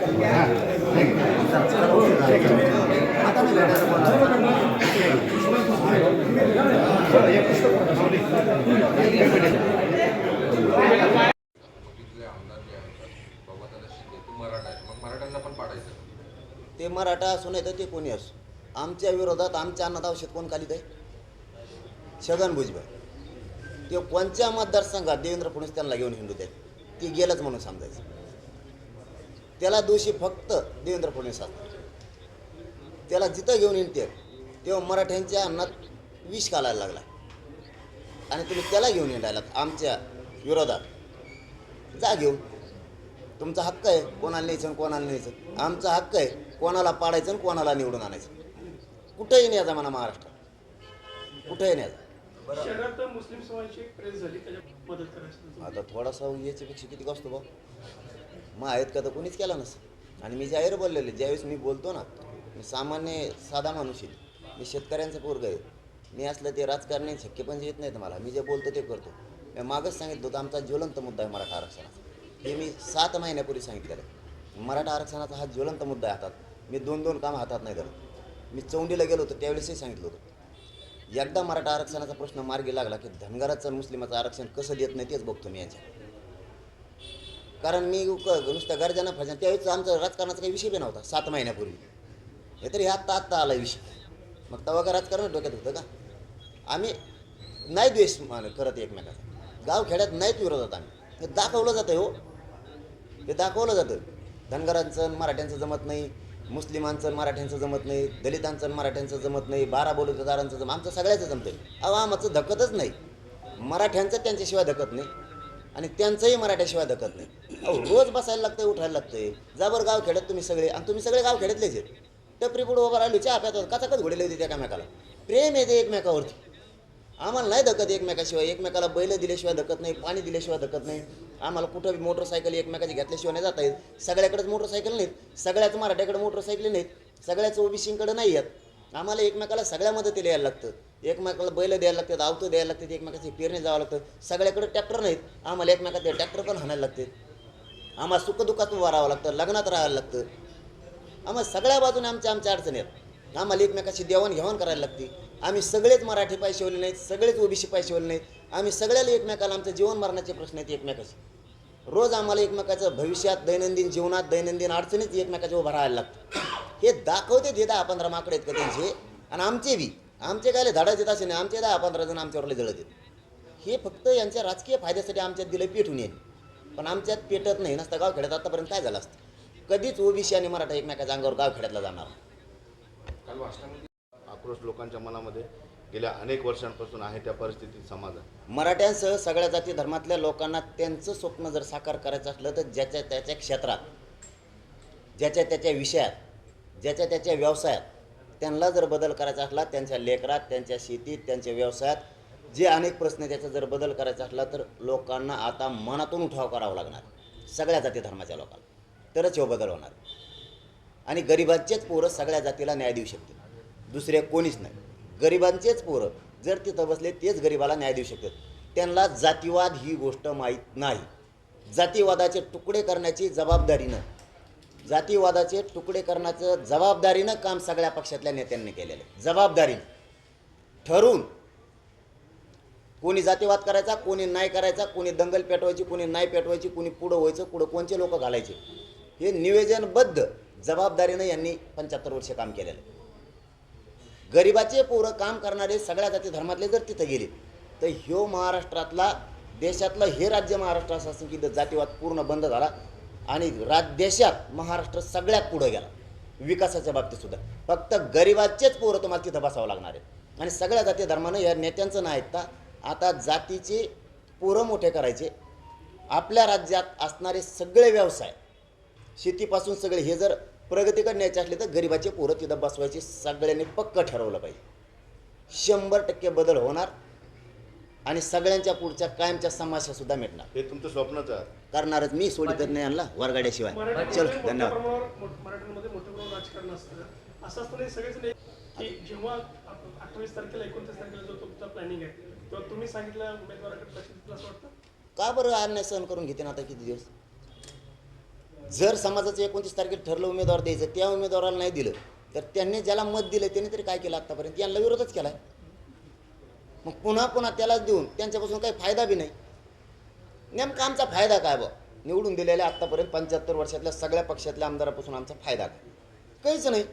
ते मराठा असू नाही तर ते कोणी असो, आमच्या विरोधात आमच्या अन्नदाव शेतकोण कालित आहे छगन भुजबळ. ते कोणत्या मतदारसंघात देवेंद्र फडणवीस त्यांना घेऊन हिंदू आहेत, ती गेलंच म्हणून समजायचं. त्याला दोषी फक्त देवेंद्र फडणवीस असतात. त्याला जिथं घेऊन येते तेव्हा मराठ्यांच्या अन्नात विष घालायला लागला आणि तुम्ही त्याला घेऊन येणार आमच्या विरोधात. जा घेऊन, तुमचा हक्क आहे कोणाला न्यायचं आणि कोणाला न्यायचं. आमचा हक्क आहे कोणाला पाडायचं आणि कोणाला निवडून आणायचं. कुठेही न्यायचा म्हणा महाराष्ट्रात, कुठेही न्यायचा. शहरात मुस्लिम समाजाची प्रेस झाली, त्याच्या मदत करायची. आता थोडासा याच्यापेक्षा किती असतो बा, मग आहेत का तर कोणीच केला नसतं. आणि मी जाहीर बोललेले, ज्यावेळेस मी बोलतो ना, मी सामान्य साधा माणूस आहे, मी शेतकऱ्यांचं पोरगं आहे. मी असलं ते राजकारणी छक्के पण येत नाहीत मला. मी जे बोलतो ते करतो. मी मागच सांगितलं होतं आमचा ज्वलंत मुद्दा आहे मराठा आरक्षणाचा. हे मी 7 महिन्यापूर्वी सांगितलेलं आहे. मराठा आरक्षणाचा हा ज्वलंत मुद्दा आहे हातात. मी 2 काम हातात नाही धरत. मी चौंडीला गेलो होतो त्यावेळेसही सांगितलं होतं, एकदा मराठा आरक्षणाचा प्रश्न मार्गी लागला की धनगराचं मुस्लिमाचं आरक्षण कसं देत नाही तेच बघतो मी यांच्या. कारण मी नुसतं गर्जना फजन त्यावेळेस आमचं राजकारणाचा काही विषय बी नव्हता 7 महिन्यापूर्वी. हे तरी आत्ता आला विषय. मग तेव्हा का राजकारण डोक्यात होतं का? आम्ही नाही द्वेष करत एकमेकाचा, गावखेड्यात नाहीत विरोधात आम्ही. हे दाखवलं जातं हो, हे दाखवलं जातं. धनगरांचं मराठ्यांचं जमत नाही, मुस्लिमांचं मराठ्यांचं जमत नाही, दलितांचं मराठ्यांचं जमत नाही, 12 बलुतेदारांचं आमचं सगळ्याचं जमतं आहे. अहो आमचं धकतच नाही, मराठ्यांचं त्यांच्याशिवाय धकत नाही आणि त्यांचंही मराठ्याशिवाय धकत नाही. अहो रोज बसायला लागतं, उठायला लागतंय. जाबर गाव खेड्यात तुम्ही सगळे, आणि तुम्ही सगळे गाव खेड्यातलेच आहेत. टपरी पुढं उभं राहिलो, चहा प्यात कचाकच घोडेले होते त्या एकमेकाला. प्रेम येते एकमेकावरती. आम्हाला नाही धकत एकमेकाशिवाय. एकमेकाला बैल दिल्याशिवाय धकत नाही, पाणी दिल्याशिवाय धकत नाही. आम्हाला कुठं मोटरसायकल एकमेकाची घेतल्याशिवाय नाही जाता येत. सगळ्याकडेच मोटरसायकल नाहीत, सगळ्याच मराठ्याकडे मोटरसायकल नाहीत, सगळ्याच ओबीसीकडे नाही आहेत. आम्हाला एकमेकाला सगळ्या मदतीला यायला लागतं. एकमेकाला बैल द्यायला लागतात, आवतं द्यायला लागतात, एकमेकाची पेरणी जावं लागतं. सगळ्याकडे ट्रॅक्टर नाहीत, आम्हाला एकमेकाचे ट्रॅक्टर पण हाणायला लागते. आम्हाला सुखदुःखात उभं राहावं लागतं, लग्नात राहायला लागतं. आम्हाला सगळ्या बाजूने आमच्या अडचणी आहेत. आम्हाला एकमेकाची देवाणघेवाण करायला लागते. आम्ही सगळेच मराठी पैशावले नाहीत, सगळेच ओबीसी पैशावले नाहीत. आम्ही सगळ्याला एकमेकाला आमचं जीवन मरणाचे प्रश्न आहेत एकमेकाचे. रोज आम्हाला एकमेकाचं भविष्यात दैनंदिन जीवनात दैनंदिन अडचणीत एकमेकाच्या उभं राहायला लागतं. हे दाखवते ते 10-15 माकडे आहेत का त्यांचे, आणि आमचे बी, आमचे काय धाडा देत असे नाही, आमचे 10-15 जण आमच्यावरले जळत आहेत. हे फक्त यांच्या राजकीय फायद्यासाठी आमच्यात दिलं पेटून येईल, पण आमच्यात पेटत नाही. नसता गाव खेड्यात आतापर्यंत काय झालं असतं? कधीच ओबीसी आणि मराठा एकमेकाच्या अंगावर गाव खेड्यातला जाणार. काल भाषणामध्ये आक्रोश लोकांच्या मनामध्ये गेल्या अनेक वर्षांपासून आहे त्या परिस्थितीत समाज आहे. मराठ्यांसह सगळ्या जाती धर्मातल्या लोकांना त्यांचं स्वप्न जर साकार करायचं असलं तर ज्याच्या त्याच्या क्षेत्रात, ज्याच्या त्याच्या विषयात, ज्याच्या त्याच्या व्यवसायात त्यांना जर बदल करायचा असला, त्यांच्या लेकरात, त्यांच्या शेतीत, त्यांच्या व्यवसायात जे अनेक प्रश्न त्याचा जर बदल करायचा असला तर लोकांना आता मनातून उठाव करावा लागणार, सगळ्या जाती धर्माच्या लोकांना, तरच हे बदल होणार. आणि गरिबांचेच पोरं सगळ्या जातीला न्याय देऊ शकतील, दुसरे कोणीच नाही. गरिबांचेच पोरं जर तिथं बसले तेच गरिबाला न्याय देऊ शकतात. त्यांना जातीवाद ही गोष्ट माहीत नाही. जातीवादाचे तुकडे करण्याची जबाबदारीनं, जातीवादाचे तुकडे करण्याचं जबाबदारीनं काम सगळ्या पक्षातल्या नेत्यांनी केलेलं आहे. जबाबदारीनं ठरवून कोणी जातीवाद करायचा, कोणी नाही करायचा, कोणी दंगल पेटवायची, कोणी नाही पेटवायची, कोणी पुढं व्हायचं, पुढं कोणचे लोक घालायचे, हे नियोजनबद्ध जबाबदारीनं यांनी 75 वर्ष काम केलेलं आहे. गरिबाचे पोरं काम करणारे सगळ्या जाती धर्मातले जर तिथं गेले तर ह्यो महाराष्ट्रातला, देशातलं हे राज्य महाराष्ट्र असं असेल की जातीवाद पूर्ण बंद झाला आणि देशात महाराष्ट्र सगळ्यात पुढं गेला विकासाच्या बाबतीत सुद्धा. फक्त गरिबाचेच पोरं तुम्हाला तिथं बसावं लागणार आहेत. आणि सगळ्या जाती धर्मानं या नेत्यांचं नाही ऐकता आता जातीचे पोरं मोठे करायचे. आपल्या राज्यात असणारे सगळे व्यवसाय, शेतीपासून सगळे, हे जर प्रगतीकडे न्यायचे असले तर गरिबाचे पोरं तिथं बसवायचे. सगळ्यांनी पक्क ठरवलं पाहिजे. 100% बदल होणार आणि सगळ्यांच्या पुढच्या कायमच्या समस्यासुद्धा मिटणार. हे तुमचं स्वप्नच आहे. करणारच मी, सोडी तर नाही आणला वर्गाड्याशिवाय. चल धन्यवाद. मराठ्यांमध्ये मोठं प्रमाणावर राजकारण असतं, असं असताना सगळेच नाही की जेव्हा 28 तारखेला 29 तारखेला जो तुमचा प्लॅनिंग आहे तेव्हा तुम्ही सांगितलं उमेदवाराकडे लक्ष दिलं असं वाटतं? का बरं अन्याय सहन करून घेते ना आता किती दिवस? जर समाजाचं 29 तारखेला ठरलं उमेदवार द्यायचं, त्या उमेदवाराला नाही दिलं तर त्यांनी ज्याला मत दिलं त्यांनी तरी काय केलं आत्तापर्यंत? यांना विरोधच केला आहे. मग पुन्हा पुन्हा त्यालाच देऊन त्यांच्यापासून काही फायदा बी नाही. नेमका आमचा फायदा काय बा? निवडून दिलेल्या आत्तापर्यंत 75 वर्षातल्या सगळ्या पक्षातल्या आमदारापासून आमचा फायदा काय? काहीच नाही.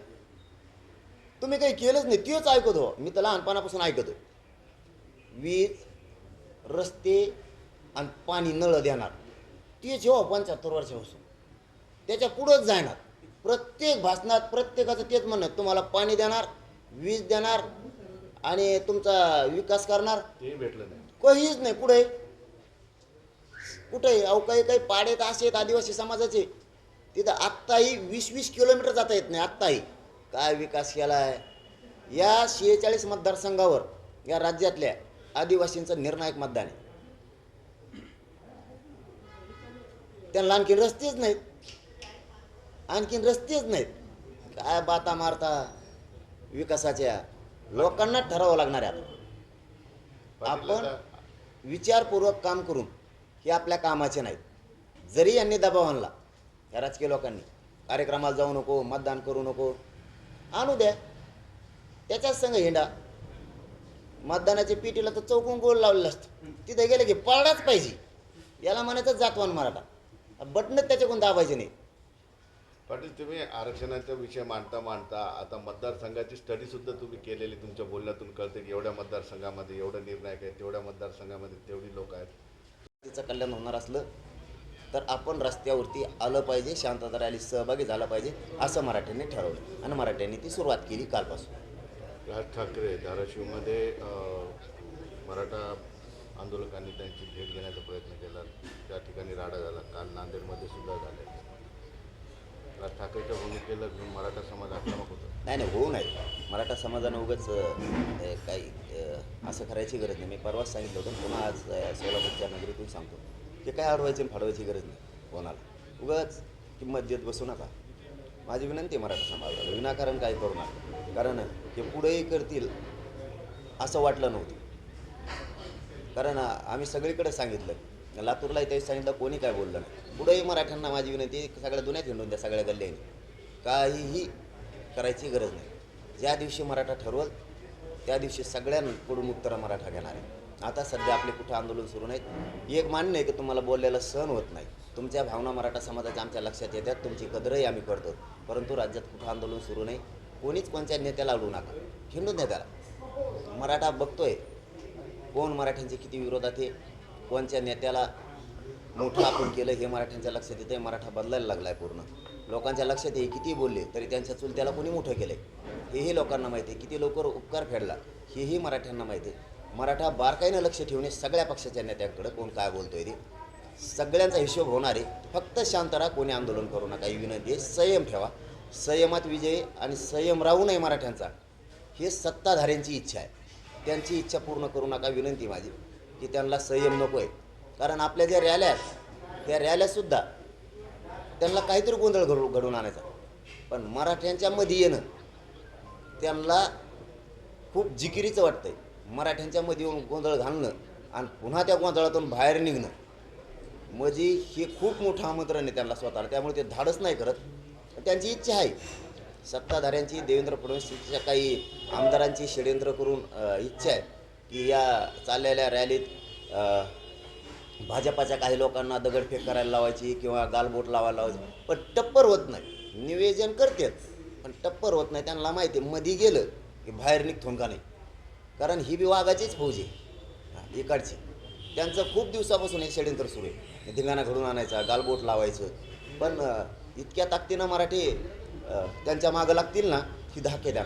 तुम्ही काही केलंच नाही. तेच ऐकतो मी तर लहानपणापासून ऐकतो. वीज, रस्ते आणि पाणी नळ देणार ते जेव्हा 75 वर्षापासून त्याच्या पुढंच जाणार. प्रत्येक भाषणात प्रत्येकाचं तेच म्हणणं, तुम्हाला पाणी देणार, वीज देणार आणि तुमचा विकास करणार. तेही भेटलं नाही. काहीच नाही. पुढे कुठे? अहो काही काही पाड्यात असे आहेत आदिवासी समाजाचे, तिथं आत्ताही 20-20 किलोमीटर जाता येत नाही. आत्ताही काय विकास केला आहे? या 46 मतदारसंघावर या राज्यातल्या आदिवासींचं निर्णायक मतदान आहे. त्यांना आणखीन रस्तेच नाहीत. आणखीन रस्तेच नाहीत. काय बाता मारता विकासाच्या? लोकांना ठरावं लागणार आहे. आपण विचारपूर्वक काम करून हे आपल्या कामाचे नाहीत. जरी यांनी दबाव आणला या राजकीय लोकांनी, कार्यक्रमाला जाऊ नको, मतदान करू नको, आणू द्या. त्याच्याच संग हिंडा. मतदानाच्या पिटीला तर चौकून गोल लावलेलं असतं. तिथे गेले की पळलाच पाहिजे. याला म्हणायचं जातवान मराठा. बटणच त्याच्याकडून दाबायचे नाही. पाटील, तुम्ही आरक्षणाचा विषय मांडता आता मतदारसंघाची स्टडी सुद्धा तुम्ही केलेली, तुमच्या बोलण्यातून कळते की एवढ्या मतदारसंघामध्ये एवढं निर्णायक आहे, तेवढ्या मतदारसंघामध्ये तेवढी लोक आहेत. तिचं कल्याण होणार असलं तर आपण रस्त्यावरती आलं पाहिजे, शांतता रॅलीत सहभागी झाला पाहिजे असं मराठ्यांनी ठरवलं आणि मराठ्यांनी ती सुरुवात केली कालपासून. राज ठाकरे धाराशिवमध्ये मराठा आंदोलकांनी त्यांची भेट घेण्याचा प्रयत्न केला, त्या ठिकाणी राडा झाला. काल नांदेडमध्ये सुद्धा झाले. राज ठाकरेच्या भूमिकेला घेऊन मराठा समाज आक्रमक होता. नाही होऊ नाही. मराठा समाजानं उगाच काही असं करायची गरज नाही. मी परवाच सांगितलं होतं, पुन्हा आज सोलापूरच्या नगरीतून सांगतो की काय अडवायची आणि फाडवायची गरज नाही कोणाला. उगाच किंमत देत बसू नका. माझी विनंती आहे मराठा समाजाला, विनाकारण काय करू नका. कारण हे पुढेही करतील असं वाटलं नव्हतं. कारण आम्ही सगळीकडे सांगितलं, लातूरला त्यावेळेस सांगितलं, कोणी काय बोललं नाही. पुढेही मराठ्यांना माझी विनंती आहे, सगळ्या दुनियात हिंडून द्या, सगळ्या गल्ल्याने. काहीही करायची गरज नाही. ज्या दिवशी मराठा ठरवल त्या दिवशी सगळ्यांकडून उत्तरं मराठा घेणार आहे. आता सध्या आपले कुठं आंदोलन सुरू नाहीत. एक मान्य आहे की तुम्हाला बोललेलं सहन होत नाही. तुमच्या भावना मराठा समाजाच्या आमच्या लक्षात येतात, तुमची कदरही आम्ही करतो. परंतु राज्यात कुठं आंदोलन सुरू नाही. कोणीच कोणत्या नेत्याला अडवू नका, हिंडून द्या त्याला. मराठा बघतोय कोण मराठ्यांचे किती विरोधात आहे, कोणत्या नेत्याला मोठं आपण केलं हे मराठ्यांच्या लक्षात येतं आहे. मराठा बदलायला लागला आहे पूर्ण. लोकांच्या लक्षात आहे किती बोलले तरी त्यांच्या चुलत्याला कोणी मोठं केलं आहे हेही लोकांना माहिती आहे. किती लवकर उपकार फेडला हेही मराठ्यांना माहिती आहे. मराठा बारकाईनं लक्ष ठेवणे सगळ्या पक्षाच्या नेत्यांकडं कोण काय बोलतोय ते सगळ्यांचा हिशोब होणार आहे. फक्त शांत राहा, कोणी आंदोलन करू नका ही विनंती आहे. संयम ठेवा. संयमात विजय आणि संयम राहू नये मराठ्यांचा, हे सत्ताधाऱ्यांची इच्छा आहे. त्यांची इच्छा पूर्ण करू नका. विनंती माझी की त्यांना संयम नको आहे. कारण आपल्या ज्या रॅल्या आहेत त्या रॅल्यासुद्धा त्यांना काहीतरी गोंधळ घडून आणायचा. पण मराठ्यांच्या मध्ये येणं त्यांना खूप जिकिरीचं वाटतं आहे. मराठ्यांच्या मध्ये येऊन गोंधळ घालणं आणि पुन्हा त्या गोंधळातून बाहेर निघणं म्हणजे हे खूप मोठं आमंत्रण आहे त्यांना स्वतःला. त्यामुळे ते धाडस नाही करत. त्यांची इच्छा आहे. सत्ताधाऱ्यांची, देवेंद्र फडणवीसच्या काही आमदारांची षड्यंत्र करून इच्छा आहे की या चाललेल्या रॅलीत भाजपाच्या काही लोकांना दगडफेक करायला लावायची किंवा गालबोट लावायला लावायची. पण टप्पर होत नाही. निवेदन करतात पण टप्पर होत नाही. त्यांना माहिती आहे मध्ये गेलं की बाहेर निघतून का नाही. कारण ही बी वाघाचीच फौज आहे इकडची. त्यांचं खूप दिवसापासून हे षड्यंत्र सुरू आहे. धिंगाणा घडून आणायचा, गालबोट लावायचं. पण इतक्या ताकदीनं मराठी त्यांच्या मागं लागतील ना ही धाके द्या.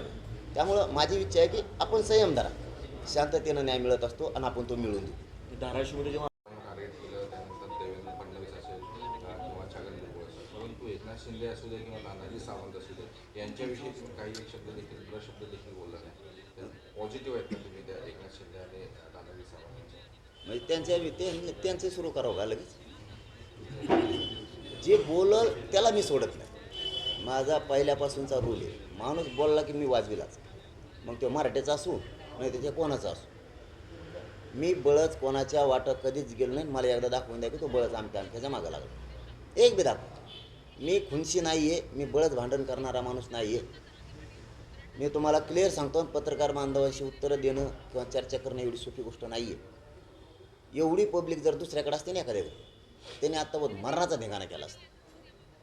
त्यामुळं माझी इच्छा आहे की आपण संयम धरा. शांततेनं न्याय मिळत असतो आणि आपण तो मिळवून देऊ. धाराशिवमध्ये जेव्हा टार्गेट केलं त्यानंतर देवेंद्र फडणवीस असेल किंवा छगन भुजबळ असेल, परंतु एकनाथ शिंदे असू दे किंवा नानाजी सावंत असू दे यांच्याविषयी काही शब्द देखील शब्द देखील बोलला नाही. पॉझिटिव्ह आहेत का तुम्ही त्या एकनाथ शिंदे आणि नानाजी सावंत म्हणजे त्यांचे सुरू करावं का लगेच? जे बोलल त्याला मी सोडत नाही. माझा पहिल्यापासूनचा रूल आहे, माणूस बोलला की मी वाजविलाच. मग तो मराठ्याचा असू नाही त्याच्या कोणाचा असू. मी बळच कोणाच्या वाटं कधीच गेलो नाही. मला एकदा दाखवून द्या की तो बळच आमच्या आमच्याच्या मागं लागला. एक बी दाखव. मी खुनशी नाही आहे, मी बळच भांडण करणारा माणूस नाही आहे. मी तुम्हाला क्लिअर सांगतो, पत्रकार बांधवांशी उत्तरं देणं किंवा चर्चा करणं एवढी सोपी गोष्ट नाही आहे. एवढी पब्लिक जर दुसऱ्याकडे असते ना एखाद्याकडे, त्याने आत्तावर मरणाचा धिंगाणा केला असता.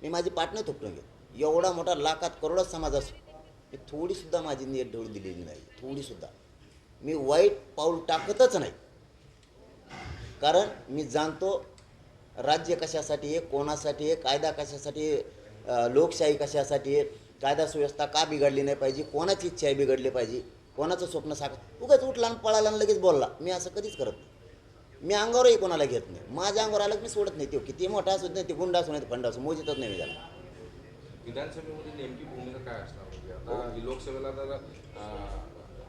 मी माझी पाठ नाही थोपटून घेत. एवढा मोठा लाखात करोडोत समाज असतो, मी थोडीसुद्धा माझी नीट ढवळ दिलेली नाही, थोडीसुद्धा. मी वाईट पाऊल टाकतच नाही. कारण मी जाणतो राज्य कशासाठी आहे, कोणासाठी आहे, कायदा कशासाठी आहे, लोकशाही कशासाठी आहे, कायदा सुव्यवस्था का बिघडली नाही पाहिजे, कोणाची इच्छा आहे बिघडली पाहिजे, कोणाचं स्वप्न उगाच उठला आणि पळाला आणि लगेच बोलला. मी असं कधीच करत नाही. मी अंगावरही कोणाला घेत नाही. माझ्या अंगावर आलं की मी सोडत नाही. तो किती मोठा असू नाही, ते गुंडा असू नाही, फंड असू, मोजितच नाही मी त्याला. विधानसभेमध्ये नेमकी भूमिका काय असणार? म्हणजे आता लोकसभेला तर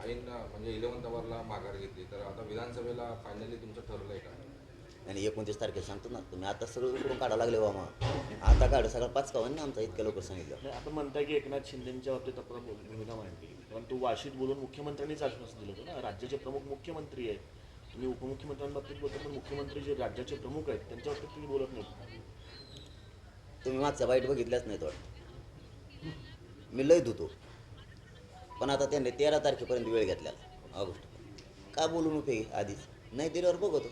ऐन म्हणजे 11 अवरला माघार घेतली, तर आता विधानसभेला फायनली तुमचं ठरलंय का? आणि 29 तारखेला सांगतो ना, तुम्ही आता सगळं उकरून काढावं लागले बाबा. आता काढ सगळं 5 कावन ना आमचा, इतक्या लवकर सांगितलं. नाही, आपण म्हणताय की एकनाथ शिंदेच्या बाबतीत आपण भूमिका मांडली, परंतु वाशीत बोलून मुख्यमंत्र्यांनीच आश्वासन दिलं होतं ना, राज्याचे प्रमुख मुख्यमंत्री आहेत. तुम्ही उपमुख्यमंत्र्यांबाबतीत बोलता, पण मुख्यमंत्री जे राज्याचे प्रमुख आहेत त्यांच्या बाबतीत तुम्ही बोलत नाही. तुम्ही मागच्या वाईट बघितल्याच नाही वाटतं. मी लय धुतो, पण आता त्यांनी 13 तारखेपर्यंत वेळ घेतलेला ऑगस्ट. का बोलून उपयोगी? आधीच नाही दिल्यावर बघतो.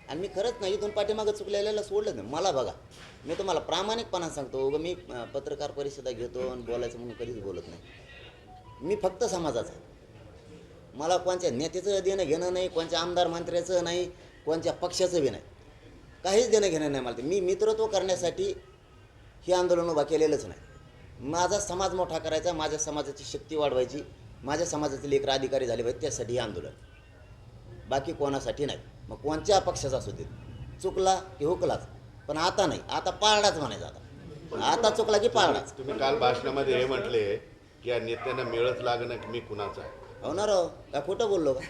आणि मी खरंच नाही, इथून पाठीमागं चुकलेल्याला सोडलं नाही. मला बघा, मी तुम्हाला प्रामाणिकपणा सांगतो, मी पत्रकार परिषदा घेतो आणि बोलायचं म्हणून कधीच बोलत नाही. मी फक्त समाजाचा आहे. मला कोणत्या नेत्याचं देणं घेणं नाही, कोणत्या आमदार मंत्र्याचं नाही, कोणत्या पक्षाचं बी नाही, काहीच देणं घेणं नाही मला. मी मित्रत्व करण्यासाठी हे आंदोलन उभा केलेलंच नाही. माझा समाज मोठा करायचा, माझ्या समाजाची शक्ती वाढवायची, माझ्या समाजातील लेकरं अधिकारी झाले पाहिजे, त्यासाठी हे आंदोलन, बाकी कोणासाठी नाही. मग कोणत्या पक्षाचा असू दे, चुकला की हुकलाच, पण आता नाही. आता पाळणाच म्हणायचा. आता चुकला की पाळणाच. तुम्ही काल भाषणामध्ये हे म्हटले की या नेत्यांना मिळत लागणं की मी कुणाचा आहे. हो ना राव, काय खोटं बोललो का?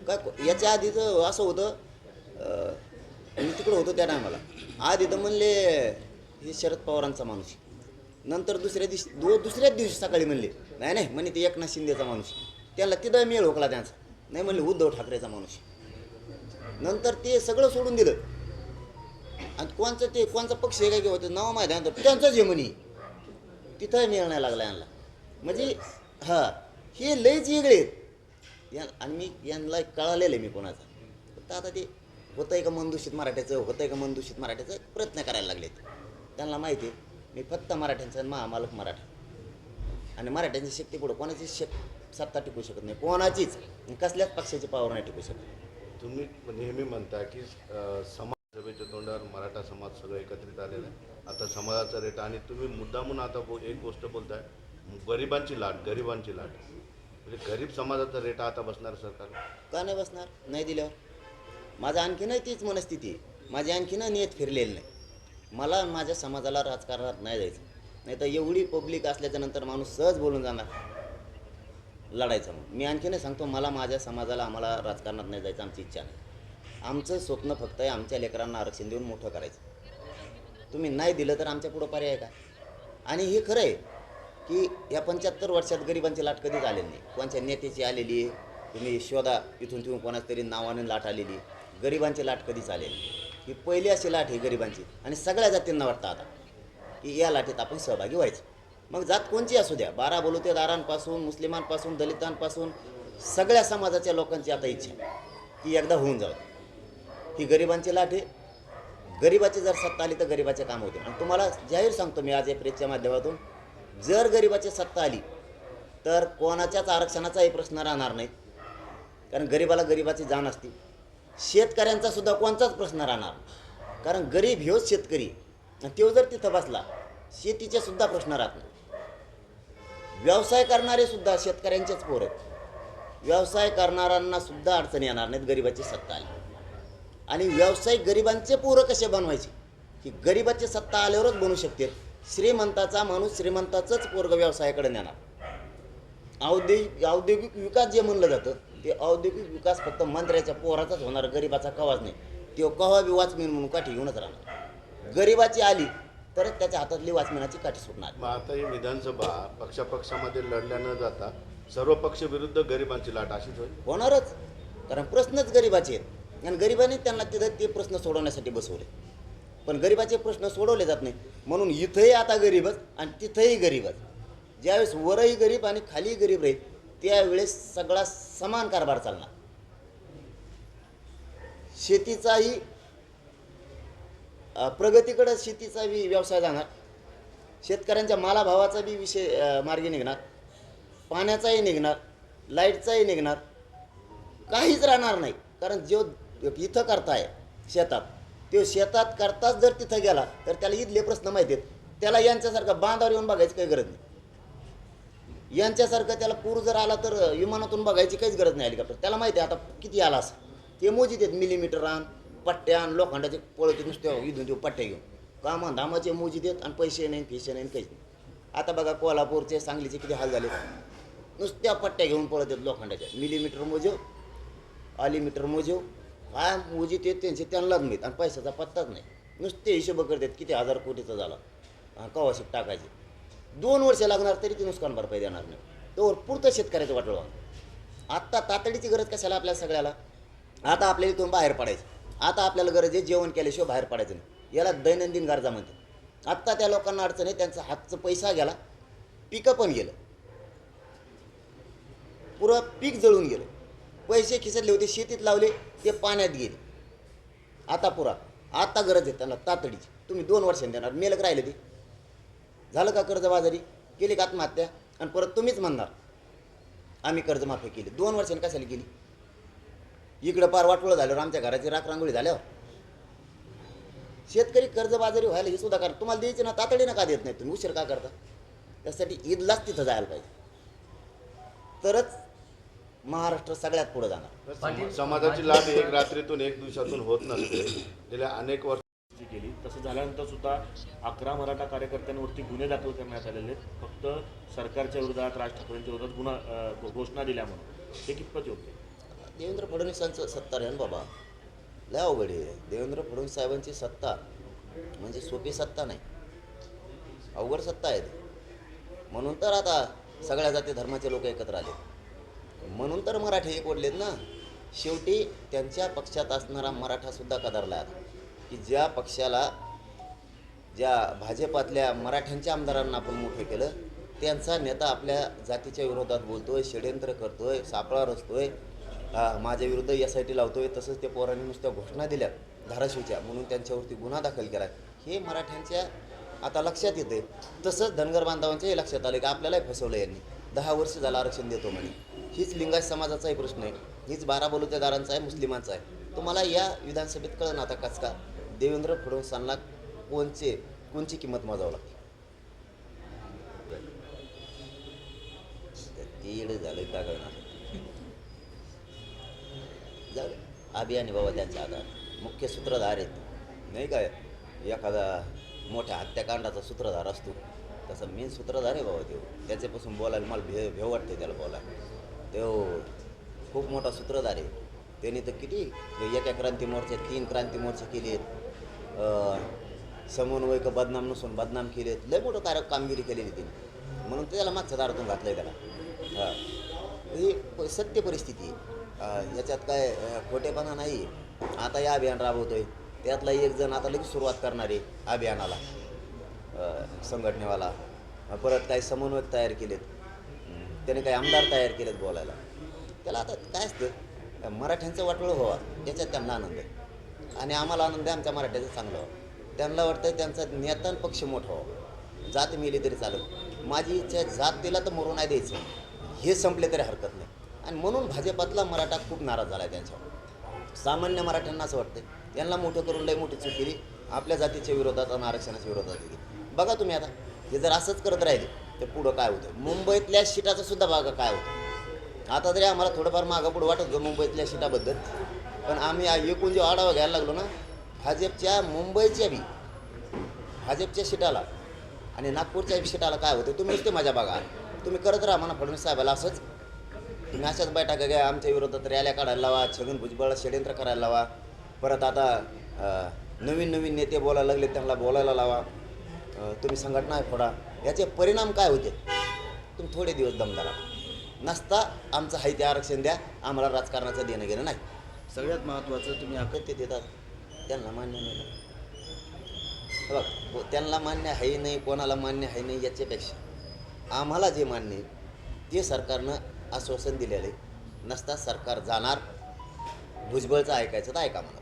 काय याच्या आधीच असं होतं, मी तिकडं होतो त्या टायमाला. आधी तर म्हणले हे शरद पवारांचा माणूस, नंतर दुसऱ्याच दिवशी सकाळी म्हणले नाही नाही म्हणे ते एकनाथ शिंदेचा माणूस. त्याला तिथं मेळ होकला त्यांचा. नाही म्हणले उद्धव ठाकरेचा माणूस. नंतर ते सगळं सोडून दिलं. आणि कोणचा पक्ष आहे काय किंवा ते नाव माहिती आहे त्यांचंच हे म्हणी, तिथं मेळ नाही लागला यांना. म्हणजे हां, हे लयच वेगळे आहेत. आणि मी यांना कळालेलं आहे मी कोणाचा. फक्त आता ते होतं आहे का मनदूषित मराठ्याचं, होतं आहे का मनदूषित मराठ्याचं प्रयत्न करायला लागलेत. त्यांना माहिती आहे मी फक्त मराठ्यांचा आणि महामालक मराठा. आणि मराठ्यांची शक्ती पुढं कोणाची सत्ता टिकू शकत नाही, कोणाचीच. कसल्याच पक्षाची पावर नाही टिकू शकत. तुम्ही नेहमी म्हणता की समाजसभेच्या तोंडावर मराठा समाज सगळं एकत्रित आलेलं आहे. आता समाजाचा रेट, आणि तुम्ही मुद्दामून आता एक गोष्ट बोलताय, गरिबांची लाट. म्हणजे गरीब समाजाचा रेट आता बसणार सरकार का नाही बसणार? नाही दिल्यावर माझं आणखीनही तीच मनस्थिती आहे. माझी आणखीन नियत फिरलेली नाही. मला माझ्या समाजाला राजकारणात नाही जायचं. नाही तर एवढी पब्लिक असल्याच्यानंतर माणूस सहज बोलून जाणार लढायचं. मग मी आणखीनही सांगतो, मला माझ्या समाजाला आम्हाला राजकारणात नाही जायचं, आमची इच्छा नाही. आमचं स्वप्न फक्त आहे आमच्या लेकरांना आरक्षण देऊन मोठं करायचं. तुम्ही नाही दिलं तर आमच्या पुढं पर्याय काय? आणि हे खरं आहे की या 75 वर्षात गरिबांची लाट कधीच आलेली नाही. कोणत्या नेत्याची आलेली आहे तुम्ही शोधा, इथून तिथून कोणाच तरी नावाने लाट आलेली. गरिबांची लाट कधीच आलेली. ही पहिली अशी लाट आहे गरिबांची. आणि सगळ्या जातींना वाटतं आता की या लाटेत आपण सहभागी व्हायचं. मग जात कोणची असू द्या, 12 बलुतेदारांपासून, मुस्लिमांपासून, दलितांपासून, सगळ्या समाजाच्या लोकांची आता इच्छा की एकदा होऊन जावं. ही गरिबांची लाट आहे. गरिबाची जर सत्ता आली तर गरिबाचे काम होते. आणि तुम्हाला जाहीर सांगतो मी आज या प्रेसच्या माध्यमातून, जर गरिबाची सत्ता आली तर कोणाच्याच आरक्षणाचाही प्रश्न राहणार नाही. कारण गरिबाला गरिबाची जाण असते. शेतकऱ्यांचा सुद्धा कोणताच प्रश्न राहणार, कारण गरीब ह्योच शेतकरी. आणि तो जर तिथं बसला, शेतीचे सुद्धा प्रश्न राहत नाही. व्यवसाय करणारे सुद्धा शेतकऱ्यांचेच पोर आहेत. व्यवसाय करणाऱ्यांना सुद्धा अडचणी येणार नाहीत गरिबाची सत्ता आली. आणि व्यावसायिक गरिबांचे पोरं कसे बनवायचे, की गरिबाची सत्ता आल्यावरच बनू शकते. श्रीमंताचा माणूस श्रीमंताचंच पोरग व्यवसायाकडे नेणार. औद्योगिक विकास जे म्हणलं जातं ते औद्योगिक विकास फक्त मंत्र्याच्या पोराचाच होणार, गरिबाचा कवाच नाही. तो कवा बी वॉचमॅन म्हणून काठी घेऊनच राहणार. गरिबाची आली तर त्याच्या हातातली वॉचमॅनाची काठी सुटणार. मग आता ही विधानसभा पक्षापक्षामध्ये लढल्या न जाता सर्व पक्ष विरुद्ध गरिबांची लाट अशीच होईल. होणारच, कारण प्रश्नच गरिबाचे आहेत. आणि गरिबांनी त्यांना तिथं ते प्रश्न सोडवण्यासाठी बसवले. पण गरिबाचे प्रश्न सोडवले जात नाही. म्हणून इथंही आता गरीबच आणि तिथंही गरीबच. ज्यावेळेस वरही गरीब आणि खाली गरीब राहील त्यावेळेस सगळा समान कारभार चालणार. शेतीचाही प्रगतीकडे शेतीचा बी व्यवसाय जाणार, शेतकऱ्यांच्या मालाभावाचा बी विषय मार्गी निघणार, पाण्याचाही निघणार, लाईटचाही निघणार, काहीच राहणार नाही. कारण जो इथं करताय शेतात, तो शेतात करताच जर तिथं गेला तर त्याला इथले प्रश्न माहिती आहेत. त्याला यांच्यासारखं बांधावर येऊन बघायची काही गरज नाही. यांच्यासारखं त्याला पूर जर आला तर विमानातून बघायची काहीच गरज नाही हेलिकॉप्टर. त्याला माहिती आहे आता किती आला असं. ते मोजित आहेत मिलीमीटर आण, पट्ट्यान, लोखंडाचे पळवते नुसत्या इथून ते पट्ट्या घेऊन. कामा धामाचे मोजित आहेत आणि पैसे नाही, फिशे नाही, काहीच नाही. आता बघा कोल्हापूरचे, सांगलीचे किती हाल झाले. नुसत्या पट्ट्या घेऊन पळत आहेत लोखंडाच्या. मिलीमीटर मोजव, आलीमीटर मोजव, काय मोजित आहेत त्यांचे त्यांनाच माहीत आणि पैशाचा पत्ताच नाही. नुसते हिशोब करतात किती हजार कोटीचा झाला कवाशीत टाकायचे. 2 वर्ष लागणार तरी ते नुकसान भरपाई देणार नाही. तोवर पुरतं शेतकऱ्याचं वाटलं. आत्ता तातडीची गरज कशाला आपल्याला सगळ्याला? आता आपल्याला इथून बाहेर पडायचं. आता आपल्याला गरज आहे जेवण केल्याशिवाय बाहेर पडायचं नाही. याला दैनंदिन गरजा म्हणतात. आत्ता त्या लोकांना अडचण आहे, त्यांचा हातचा पैसा गेला, पिकं पण गेलं, पुरं पीक जळून गेलं. पैसे खिशातले होते, शेतीत लावले, ते पाण्यात गेले. आता पुरा आता गरज आहे त्यांना तातडीची. तुम्ही 2 वर्षांनी देणार, मेलक राहिले ते. झालं का कर्जबाजारी? केली का आत्महत्या? आणि परत तुम्हीच म्हणणार आम्ही कर्जमाफी केली. 2 वर्षांनी कशाला केली? इकडं पार वाटोळं झाल्यावर, आमच्या घराची राखरांगोळी झाल्यावर. शेतकरी कर्जबाजारी व्हायला हे सुद्धा कारण तुम्हाला द्यायचे ना, तातडीनं का देत नाही तुम्ही? उशीर का करता? त्यासाठी ईदलाच तिथं जायला पाहिजे, तरच महाराष्ट्र सगळ्यात पुढे जाणार. समाजाची लाभ एक रात्रीतून एक दिवसातून होत नसते. गेल्या अनेक वर्ष केली. तसं झाल्यानंतर सुद्धा 11 मराठा कार्यकर्त्यांवरती गुन्हे दाखल करण्यात आलेले आहेत, फक्त सरकारच्या विरोधात, राज ठाकरेंच्या विरोधात घोषणा दिल्या म्हणून. हे कितपत योग्य? देवेंद्र फडणवीसांचं सत्ता आहे ना बाबा, लय अवघड आहे. देवेंद्र फडणवीस साहेबांची सत्ता म्हणजे सोपी सत्ता नाही, अवघड सत्ता आहे ती. म्हणून तर आता सगळ्या जाती धर्माचे लोक एकत्र आले, म्हणून तर मराठी एक ओढलेत ना. शेवटी त्यांच्या पक्षात असणारा मराठासुद्धा कदरला आता, की ज्या पक्षाला, ज्या भाजपातल्या मराठ्यांच्या आमदारांना आपण मोठं केलं, त्यांचा नेता आपल्या जातीच्या विरोधात बोलतोय, षड्यंत्र करतोय, सापळा रचतोय, माझ्या विरुद्ध SIT लावतोय. तसंच ते पोरांनी नुसत्या घोषणा दिल्या धाराशिवच्या, म्हणून त्यांच्यावरती गुन्हा दाखल केला. हे मराठ्यांच्या आता लक्षात येते. तसंच धनगर बांधवांच्याही लक्षात आलं की आपल्यालाही फसवलं यांनी. 10 वर्ष झालं आरक्षण देतो म्हणे. हीच लिंगायत समाजाचाही प्रश्न आहे, हीच 12 बलुतेदारांचा आहे, मुस्लिमांचा आहे. तुम्हाला या विधानसभेत कळलं आता कस का देवेंद्र फडणवीसांना कोणची किंमत मोजावं लागते. येडे झालं का करणार? जाऊ अभियानी बाबा त्यांच्या हातात मुख्य सूत्रधार आहेत नाही काय. एखादा मोठ्या हत्याकांडाचा सूत्रधार असतो तसं मेन सूत्रधार आहे बाबा. त्याच्यापासून बोलायला मला भेव वाटते त्याला बोलायला. तो खूप मोठा सूत्रधार आहे. त्यांनी तर किती एका क्रांती मोर्चे 3 क्रांती मोर्चे केले आहेत, समन्वयक बदनाम नसून बदनाम केले आहेत. लय मोठं कामगिरी केलेली त्यांनी, म्हणून त्याला मागच्या दारातून घातलं आहे त्याला. ही सत्य परिस्थिती आहे, याच्यात काय खोटेपणा नाही. आता हे अभियान राबवतोय, त्यातला एक जण आता लगेच सुरुवात करणार आहे अभियानाला, संघटनेवाला. परत काही समन्वयक तयार केलेत, त्याने काही आमदार तयार केलेत बोलायला. त्याला आता काय असतं, मराठ्यांचं वाटोळं व्हावा याच्यात त्यांना आनंद आहे आणि आम्हाला आनंद आहे आमच्या मराठ्याचं चांगलं व्हावं. त्यांना वाटतं त्यांचा नेता आणि पक्ष मोठा व्हावा. जात मेली तरी चालत, माझी इच्छा आहे जात तिला तर मरू नाही द्यायचं, हे संपले तरी हरकत नाही. आणि म्हणून भाजपातला मराठा खूप नाराज झाला आहे त्यांच्यावर. सामान्य मराठ्यांना असं वाटतं यांना मोठं करून लई मोठी चूक केली, आपल्या जातीच्या विरोधात आणि आरक्षणाच्या विरोधात केली. बघा तुम्ही आता हे जर असंच करत राहिले तर पुढं काय होतं. मुंबईतल्या सीटाचं सुद्धा बघा काय होतं. आता तरी आम्हाला थोडंफार मागं पुढं वाटत होतं मुंबईतल्या सीटाबद्दल, पण आम्ही एकूण जो आढावा घ्यायला लागलो ना, भाजपच्या मुंबईच्या बी भाजपच्या सीटाला आणि नागपूरच्या सीटाला काय होतं तुम्ही नुसते माझ्या बघा. तुम्ही करत राहा म्हणा फडणवीस साहेबाला असंच. तुम्ही अशाच बैठका घ्या, आमच्या विरोधात रॅल्या काढायला लावा, छगन भुजबळ षड्यंत्र करायला लावा. परत आता नवीन नेते बोलायला लागले त्यांना बोलायला लावा. तुम्ही संघटना फोडा. याचे परिणाम काय होते तुम्ही थोडे दिवस दमदारा नसता. आमचं हाय आरक्षण द्या, आम्हाला राजकारणाचं देणं घेणं नाही. सगळ्यात महत्त्वाचं तुम्ही आकते देतात त्यांना मान्य नाही. हे बघ त्यांना मान्य आहे नाही, कोणाला मान्य आहे नाही याच्यापेक्षा आम्हाला जे मान्य आहे ते सरकारनं आश्वासन दिलेलं आहे. नसता सरकार जाणार, भुजबळचं ऐकायचं तर ऐका म्हणा.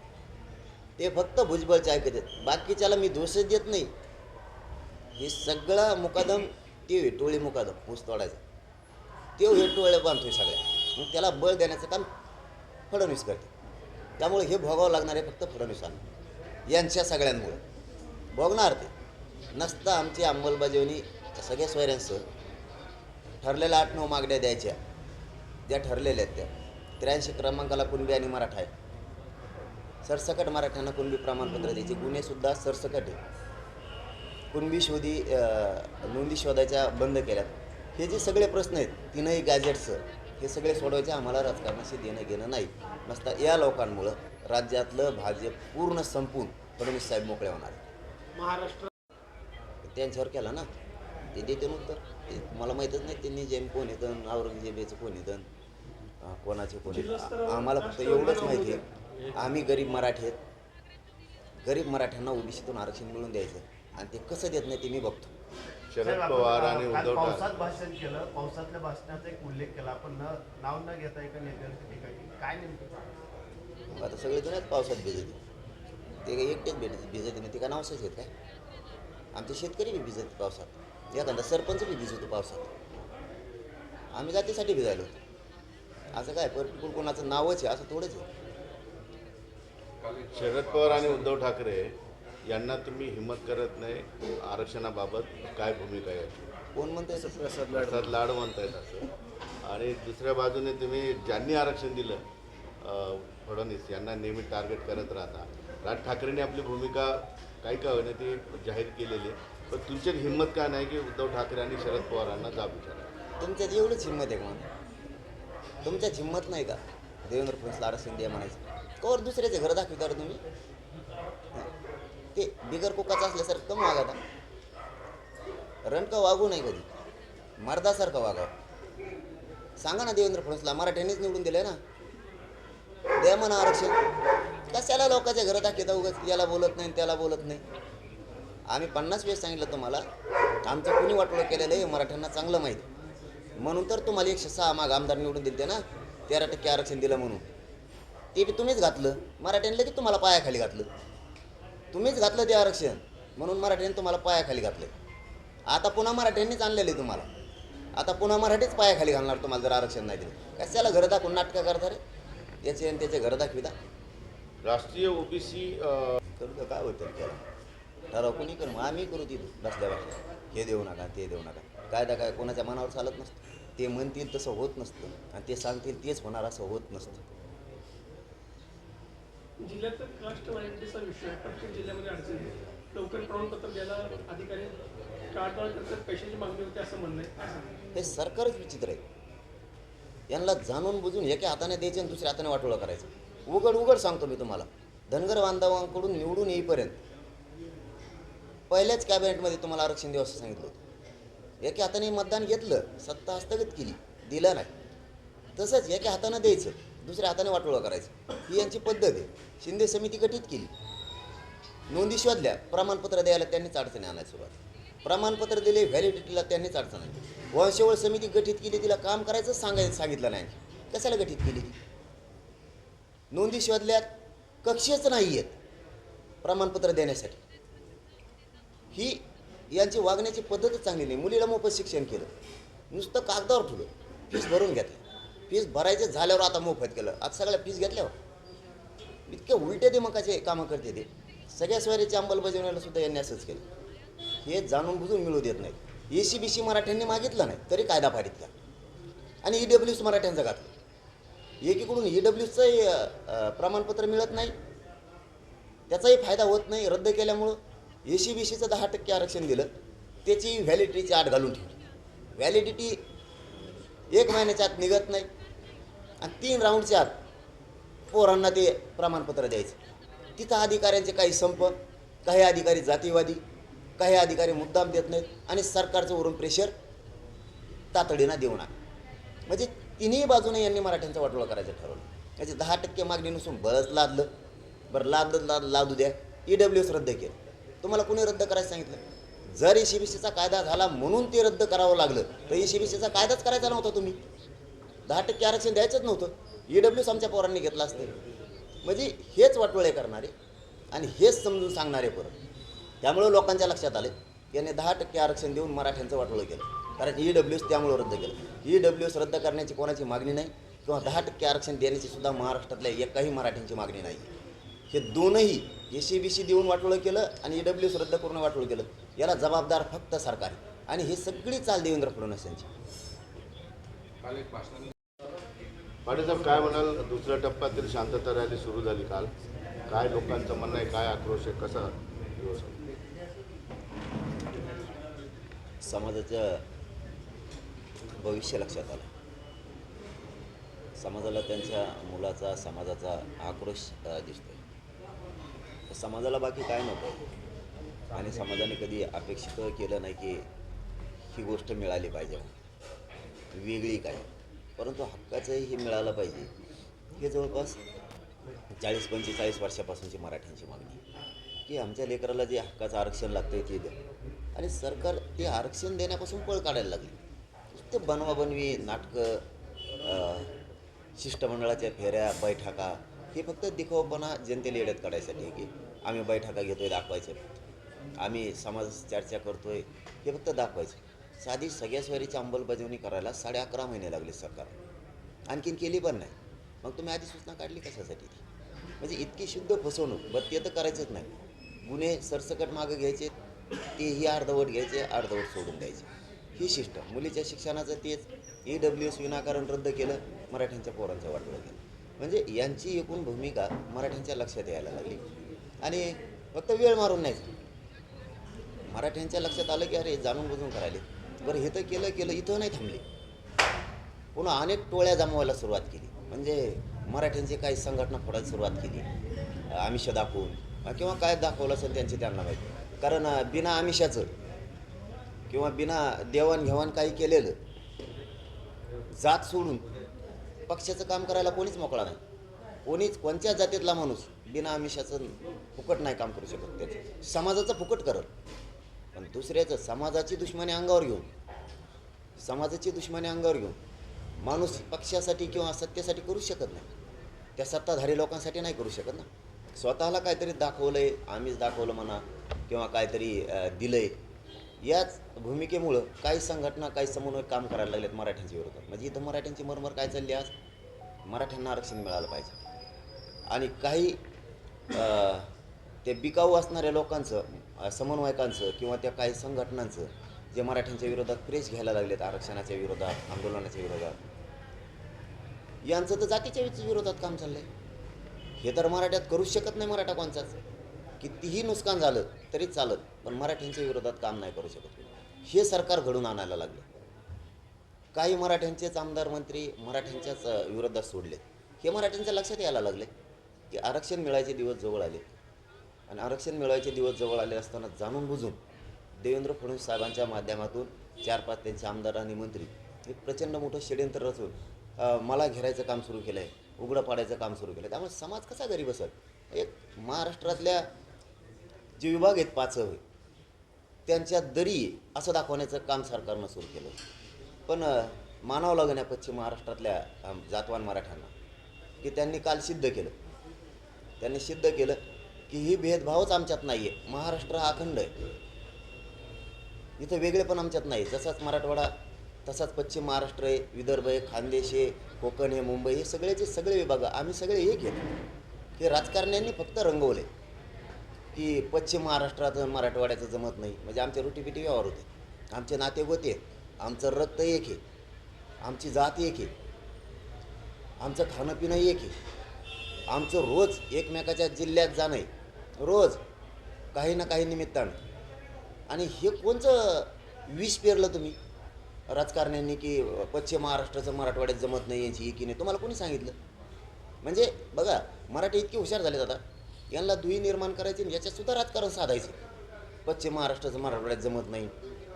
ते फक्त भुजबळचं ऐकत आहेत, बाकीच्याला मी दोषच देत नाही. हे सगळं मुकादम ते वेटोळे मुकादम ऊस तोडायचा ते वेटोळे बांधतोय सगळ्या. मग त्याला बळ देण्याचं काम फडणवीस करते. त्यामुळे हे भोगावं लागणार आहे फक्त फडणवीसांना, यांच्या सगळ्यांमुळे भोगणार ते. नसता आमची अंमलबजावणी सगळ्या सोयऱ्यांसह ठरलेल्या 8-9 मागण्या द्यायच्या, ज्या ठरलेल्या आहेत त्या 83 क्रमांकाला कुणबी आणि मराठा आहे. सरसकट मराठ्यांना कुणबी प्रमाणपत्र द्यायचे. गुन्हेसुद्धा सरसकट आहे. कुणबी नोंदी शोधायच्या बंद केल्यात. हे जे सगळे प्रश्न आहेत 3ही गॅजेट्सचं, हे सगळे सोडवायचे. आम्हाला राजकारणाशी देणं घेणं नाही. नसता या लोकांमुळं राज्यातलं भाजप पूर्ण संपून फडणवीस साहेब मोकळे होणार. महाराष्ट्र त्यांच्यावर केला ना, ते देते उत्तर. मला माहीतच नाही त्यांनी जेम कोण येतं, औरंगजेबाचं कोण येतं, कोणाचे कोण येतं. आम्हाला फक्त एवढंच माहिती आहे, आम्ही गरीब मराठी आहेत. गरीब मराठ्यांना ओबीसीतून आरक्षण मिळून द्यायचं आणि ते कसं देत नाही ते मी बघतो. शरद पवार आणि उद्धव पावसात ठाकरे भाषण केलं, पावसातल्या भाषणाचा एक उल्लेख केला, पण नाव न घेता एका नेत्याची टीका केली. काय नेमकं? आता सगळे जण पावसात भिजते, ते काही एकटेच भिजते नाही, ते का नावसच आहेत काय. आमचे शेतकरी बी भिजत पावसात, एखादा सरपंच बी भिजतो पावसात. आम्ही जातीसाठी भिजायलो. असं काय पर्टिक्युलर कोणाचं नावच आहे असं थोडंच आहे. शरद पवार आणि उद्धव ठाकरे यांना तुम्ही हिंमत करत नाही आरक्षणाबाबत, काय भूमिका आहे याची? कोण म्हणतंय प्रसाद लाड म्हणतायत असं. आणि दुसऱ्या बाजूने तुम्ही ज्यांनी आरक्षण दिलं फडणवीस यांना नेहमी टार्गेट करत राहता. राज ठाकरेंनी आपली भूमिका काही का होईना ती जाहीर केलेली आहे, पण तुमच्यात हिंमत का नाही की उद्धव ठाकरे आणि शरद पवारांना जाब विचारा? तुमच्यात एवढीच हिंमत आहे का म्हणून? तुमच्यात हिंमत नाही का देवेंद्र फडणवीसला आरक्षण द्या म्हणायचं? कवर दुसऱ्याचे घर दाखविता रे तुम्ही? ते बिगर कुकाचं असल्यासारखं कमी वागा. रणकं वागू नाही कधी, मर्दासारखं वागावं. सांगा ना देवेंद्र फडणवीसला, मराठ्यांनीच निवडून दिले ना, द्या म्हणा आरक्षण. कशाला लोकांच्या घरात दाखवता उगाच याला बोलत नाही त्याला बोलत नाही. आम्ही 50 वेळेस सांगितलं तुम्हाला, आमचं कुणी वाटोळं केलेलं आहे मराठ्यांना चांगलं माहीत. म्हणून तर तुम्हाला 106 माग आमदार निवडून दिले ना, 13% आरक्षण दिलं म्हणून. ते बी तुम्हीच घातलं, मराठ्यांनी की तुम्हाला पायाखाली घातलं. तुम्हीच घातलं ते आरक्षण, म्हणून मराठ्यांनी तुम्हाला पायाखाली घातलं. आता पुन्हा मराठ्यांनीच आणलेलं आहे तुम्हाला. आता पुन्हा मराठीच पायाखाली घालणार तुम्हाला जर आरक्षण नाही दिलं. कशाला घरं दाखवून नाटकं करता रे? याचे आणि त्याचे घरं दाखविता. राष्ट्रीय ओबीसी करू का काय होतं त्याला ठराव कोणी करू, मग आम्ही करू तिथं बसल्या बसल्या. हे देऊ नका ते देऊ नका. कायदा काय कोणाच्या मनावर चालत नसतं. ते म्हणतील तसं होत नसतं आणि ते सांगतील तेच होणार असं होत नसतं. जिल्ह्यात कास्ट व्हॅलिडिटीचा विषय आहे. प्रत्येक जिल्ह्यामध्ये अडचण आहे. लवकर प्रमाणपत्र द्यायला अधिकारी टाळाटाळ करतात, पैशाची मागणी होते असं म्हणणं आहे. हे सरकारच विचित्र आहे. यांना जाणून बुजून एका हाताने द्यायचे आणि दुसऱ्या हाताने वाटोळं करायचं. उघड सांगतो मी तुम्हाला, धनगर बांधवांकडून निवडून येईपर्यंत पहिल्याच कॅबिनेटमध्ये तुम्हाला आरक्षण देऊ असं सांगितलं होतं. एका हाताने मतदान घेतलं, सत्ता हस्तगत केली, दिलं नाही. तसंच एका हातानं द्यायचं, दुसऱ्या हाताने वाटोळं करायचं. ही यांची पद्धत आहे. शिंदे समिती गठीत केली, नोंदी शोधल्या, प्रमाणपत्र द्यायला त्यांनीच अडचणी आणायला सुरुवात. प्रमाणपत्र दिले, व्हॅलिडिटीला त्यांनीच अडचण आहे. वंशवळ समिती गठीत केली, तिला काम करायचं सांगितलं नाही. कशाला गठीत केली ती? नोंदी शोधल्यात, कक्षेच नाही आहेत प्रमाणपत्र देण्यासाठी. ही यांची वागण्याची पद्धतच चांगली नाही. मुलीला मोफत शिक्षण केलं, नुसतं कागदावर ठेवलं, फीस भरून घेतलं. फीस भरायचे झाल्यावर आता मोफत केलं. आता सगळ्या फीस घेतल्यावर इतके उलटे दिमागाचे कामं करते ते. सगळ्या सोयरीची अंमलबजावणीला सुद्धा यांनी असंच केलं. हे जाणून बुजून मिळू देत नाहीत. ACBC मराठ्यांनी मागितलं नाही तरी कायदा पारित केला आणि EWS मराठ्यांचं घातलं. एकीकडून EWSचं प्रमाणपत्र मिळत नाही, त्याचाही फायदा होत नाही. रद्द केल्यामुळं ACBCचं 10% आरक्षण दिलं, त्याची व्हॅलिडिटीची आत घालून ठेवली. व्हॅलिडिटी 1 महिन्याच्या आत निघत नाही आणि 3 राऊंडच्या आत पोरांना ते प्रमाणपत्र द्यायचं. तिथं अधिकाऱ्यांचे काही संप, काही अधिकारी जातीवादी, काही अधिकारी मुद्दाम देत नाहीत आणि सरकारचं वरून प्रेशर तातडीनं देऊ नका. म्हणजे तिन्ही बाजूने यांनी मराठ्यांचा वाटोळा करायचं ठरवलं. त्याची 10% मागणी नसून बळच लादलं. बरं लादू द्या, EWS रद्द केलं. तुम्हाला कोणी रद्द करायचं सांगितलं? जर ECBCचा कायदा झाला म्हणून ते रद्द करावं लागलं तर ECBCचा कायदाच करायचा नव्हता तुम्ही. 10% आरक्षण द्यायचंच नव्हतं. EWS आमच्या पोरांनी घेतलं असतं. म्हणजे हेच वाटोळे करणारे आणि हेच समजून सांगणारे परत. त्यामुळं लोकांच्या लक्षात आले याने 10% आरक्षण देऊन मराठ्यांचं वाटोळं केलं. कारण EWS त्यामुळं रद्द केलं. EWS रद्द करण्याची कोणाची मागणी नाही किंवा 10% आरक्षण देण्याची सुद्धा महाराष्ट्रातल्या एकाही मराठ्यांची मागणी नाही. हे दोनही ECBC देऊन वाटोळं केलं आणि EWS रद्द करून वाटोळं केलं. याला जबाबदार फक्त सरकार आहे आणि ही सगळी चाल देवेंद्र फडणवीस यांची. काल एक भाषणाने पाटीलसाहेब काय म्हणाल, दुसऱ्या टप्प्यातील शांतता रॅली सुरू झाली काल, काय लोकांचं म्हणणं आहे, काय आक्रोश आहे, कसा दिवस आहे? समाजाचं भविष्य लक्षात आलं. समाजाला त्यांच्या मुलाचा समाजाचा आक्रोश दिसतोय. समाजाला बाकी काय नको आणि समाजाने कधी अपेक्षित केलं नाही की ही गोष्ट मिळाली पाहिजे वेगळी काय, परंतु हक्काचंही हे मिळालं पाहिजे. हे जवळपास 40-45 वर्षापासूनची मराठ्यांची मागणी की आमच्या लेकराला जे हक्काचं आरक्षण लागतं ते द्या. आणि सरकार ते आरक्षण देण्यापासून पळ काढायला लागली. ते बनवाबनवी नाटकं, शिष्टमंडळाच्या फेऱ्या, बैठका, हे फक्त दिखावपणा जनतेला येड्यात काढायसाठी की आम्ही बैठका घेतोय दाखवायचं, आम्ही समाज चर्चा करतोय हे फक्त दाखवायचं. साधी सगळ्या स्वारीची अंमलबजावणी करायला 11.5 महिने लागले सरकार, आणखीन केली पण नाही. मग तुम्ही आधी सूचना काढली कशासाठी? म्हणजे इतकी शुद्ध फसवणूक. बरं ते तर करायचंच नाही. गुन्हे सरसकट मागं घ्यायचे, तेही अर्धवट घ्यायचे, अर्धवट सोडून द्यायचे. ही शिष्ट. मुलीच्या शिक्षणाचं तेच. EWS विनाकारण रद्द केलं, मराठ्यांच्या पोरांचं वाटोळं केलं. म्हणजे यांची एकूण भूमिका मराठ्यांच्या लक्षात यायला लागली आणि फक्त वेळ मारून नाही. मराठ्यांच्या लक्षात आलं की अरे जाणून बुजून करायले. बरं हे तर केलं इथं नाही थांबले. पुन्हा अनेक टोळ्या जमवायला सुरुवात केली. म्हणजे मराठ्यांची काही संघटना फोडायला सुरुवात केली आमिष दाखवून किंवा काय दाखवलं असेल त्यांना माहिती. कारण बिना आमिषाचं किंवा बिना देवाणघेवाण काही केलेलं, जात सोडून पक्षाचं काम करायला कोणीच मोकळा नाही. कोणीच कोणत्या जातीतला माणूस बिना आमिषाचं फुकट नाही काम करू शकत. त्याचं समाजाचं फुकट करत, पण दुसऱ्याचं समाजाची दुश्मनी अंगावर घेऊन माणूस पक्षासाठी किंवा सत्तेसाठी करू शकत नाही. त्या सत्ताधारी लोकांसाठी नाही करू शकत ना. स्वतःला काहीतरी दाखवलंय, आम्हीच दाखवलं म्हणा किंवा काहीतरी दिलंय, याच भूमिकेमुळं काही संघटना, काही समन्वय काम करायला लागलेत मराठ्यांच्या विरोधात. म्हणजे इथं मराठ्यांची मरमर काय चालली आज? मराठ्यांना आरक्षण मिळालं पाहिजे. आणि काही ते बिकाऊ असणाऱ्या लोकांचं, समन्वयकांचं किंवा त्या काही संघटनांचं जे मराठ्यांच्या विरोधात प्रेस घ्यायला लागलेत, आरक्षणाच्या विरोधात, आंदोलनाच्या विरोधात, यांचं तर जातीच्या विरोधात काम चाललंय. हे तर मराठ्यात करूच शकत नाही मराठा कोणचाच. कितीही नुकसान झालं तरी चालत, पण मराठ्यांच्या विरोधात काम नाही करू शकत. हे सरकार घडून आणायला लागलं. काही मराठ्यांचेच आमदार मंत्री मराठ्यांच्याच विरोधात सोडले. हे मराठ्यांच्या लक्षात यायला लागले की आरक्षण मिळायचे दिवस जवळ आले. आणि आरक्षण मिळायचे दिवस जवळ आले असताना जाणून बुजून देवेंद्र फडणवीस साहेबांच्या माध्यमातून 4-5 त्यांचे आमदार आणि मंत्री हे प्रचंड मोठं षड्यंत्र रचून मला घेरायचं काम सुरू केलं आहे, उघडं पाडायचं काम सुरू केलं आहे. त्यामुळे समाज कसा घरी बसत? एक महाराष्ट्रातल्या जे विभाग आहेत 5 त्यांच्या दरी असं दाखवण्याचं काम सरकारनं सुरू केलं. पण मानावं लागेल या पश्चिम महाराष्ट्रातल्या जातवान मराठ्यांना की त्यांनी काल सिद्ध केलं. त्यांनी सिद्ध केलं की ही भेदभावच आमच्यात नाही आहे. महाराष्ट्र हा अखंड आहे. इथं वेगळेपण आमच्यात नाही. जसाच मराठवाडा तसाच पश्चिम महाराष्ट्र आहे, विदर्भ आहे, खानदेश आहे, कोकण आहे, मुंबई, हे सगळेचे सगळे विभाग आम्ही सगळे एक आहेत. हे राजकारण्यांनी फक्त रंगवले की पश्चिम महाराष्ट्रात मराठवाड्याचं जमत नाही. म्हणजे आमचे रोटीपिटी व्यवहार होते, आमचे नाते गोते आहेत, आमचं रक्त एक आहे, आमची जात एक आहे, आमचं खाणंपिणं एक आहे, आमचं रोज एकमेकाच्या जिल्ह्यात जाणं आहे, रोज काही ना काही निमित्तानं. आणि हे कोणचं विष पेरलं तुम्ही राजकारण्यांनी की पश्चिम महाराष्ट्राचं मराठवाड्यात जमत नाही, यांची एकीने तुम्हाला कोणी सांगितलं? म्हणजे बघा, मराठी इतके हुशार झालेत आता, यांना दुही निर्माण करायचे आणि याच्यातसुद्धा राजकारण साधायचे. पश्चिम महाराष्ट्राचं मराठवाड्यात जमत नाही,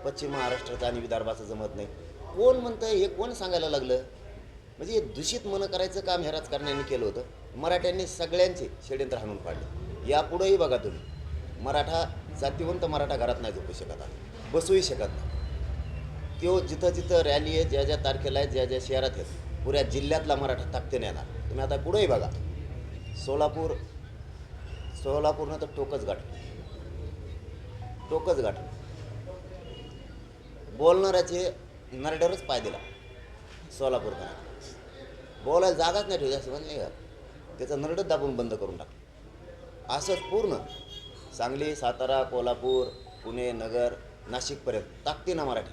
पश्चिम महाराष्ट्राचं आणि विदर्भाचं जमत नाही. कोण म्हणतं हे? कोण सांगायला लागलं? म्हणजे हे दूषित मनं करायचं काम ह्या राजकारण्यांनी केलं होतं. मराठ्यांनी सगळ्यांचे षड्यंत्र हाणून पाडले. यापुढेही बघा तुम्ही, मराठा जातीवंत मराठा घरात नाही झोपू शकत आता, बसूही शकत नाही. तो जिथं जिथं रॅली आहे, ज्या ज्या तारखेला आहे, ज्या ज्या शहरात आहेत, पुऱ्या जिल्ह्यातला मराठा ताकदीने येणार. तुम्ही आता पुढेही बघा, सोलापूरनं तर टोकच गाठलं. बोलणाऱ्याचे नरड्यावरच पाय दिला सोलापूरकर. बोलायला जागाच नाही ठेवली, असं म्हणले का, त्याचं नरडच दाबून बंद करून टाकलं. असंच पूर्ण सांगली, सातारा, कोल्हापूर, पुणे, नगर, नाशिकपर्यंत ताकदीनं मराठी.